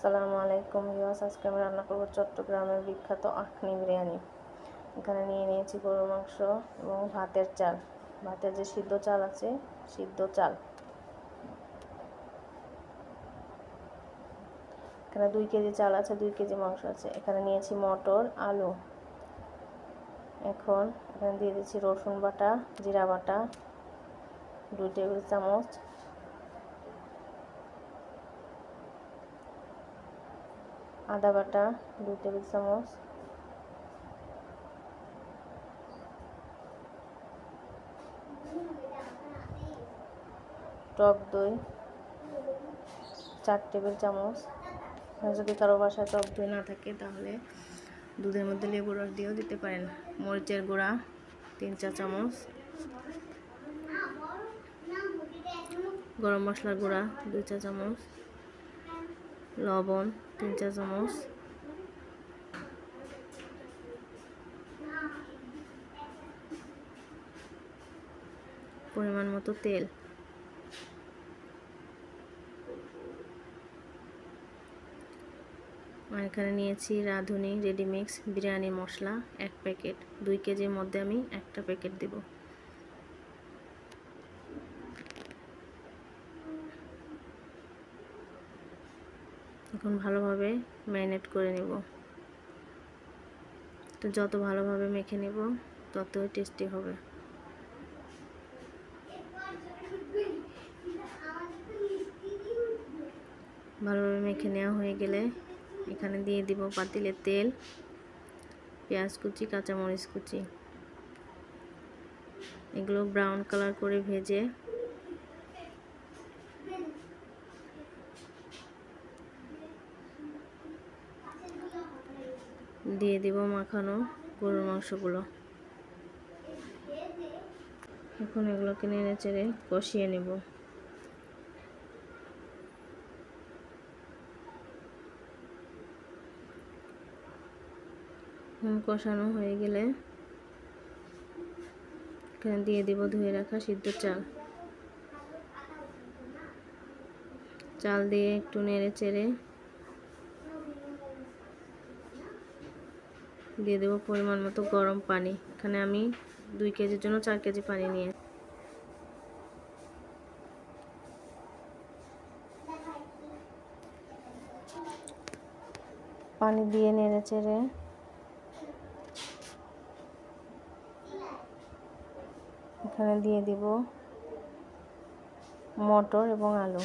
আসসালামু আলাইকুম ভিউয়ার্স, আজকে আমি রান্না করব চট্টগ্রামের বিখ্যাত আখনি বিরিয়ানি। এখানে নিয়ে নিয়েছি গরুর মাংস এবং ভাতের চাল, ভাতের যে সিদ্ধ চাল আছে, সিদ্ধ চাল। এখানে 2 কেজি চাল আছে, 2 কেজি মাংস আছে। এখানে নিয়েছি মটর, আলু। এখন এখানে দিয়ে দিচ্ছি রসুন বাটা, জিরা বাটা 2 টেবিল চামচ, আদা বাটা 2 টেবিল চামচ, টক দই 4 টেবিল চামচ। যদি কারো বাসায় টক দই না থাকে তাহলে দুধের মধ্যে লেবুর রস দিয়েও দিতে পারেন। মরিচের গুঁড়া 3 চা চামচ, গরম মশলার গুঁড়া 2 চা চামচ, লবণ 3 চা চামচ, পরিমাণ মতো তেল। আর এখানে নিয়েছি রাঁধুনি রেডিমিক্স বিরিয়ানি মশলা 1 প্যাকেট। 2 কেজির মধ্যে আমি 1টা প্যাকেট দেব। এখন ভালোভাবে ম্যারিনেট করে নেব। তো যত ভালোভাবে মেখে নেব ততই টেস্টি হবে। ভালোভাবে মেখে নেওয়া হয়ে গেলে এখানে দিয়ে দিব পাতিলে তেল, পেঁয়াজ কুচি, কাঁচামরিচ কুচি। এগুলো ব্রাউন কালার করে ভেজে দিয়ে দিব মাখানো গরুর মাংসগুলো। এখন এগুলোকে নেড়ে চেড়ে কষিয়ে নেব। কষানো হয়ে গেলে এখানে দিয়ে দিব ধুয়ে রাখা সিদ্ধ চাল। চাল দিয়ে একটু নেড়ে চেড়ে দিয়ে দেব পরিমাণ মতো গরম পানি। এখানে আমি 2 কেজির জন্য 4 কেজি পানি নিয়ে পানি দিয়ে নেড়ে চেড়ে এখানে দিয়ে দিব মটর এবং আলু।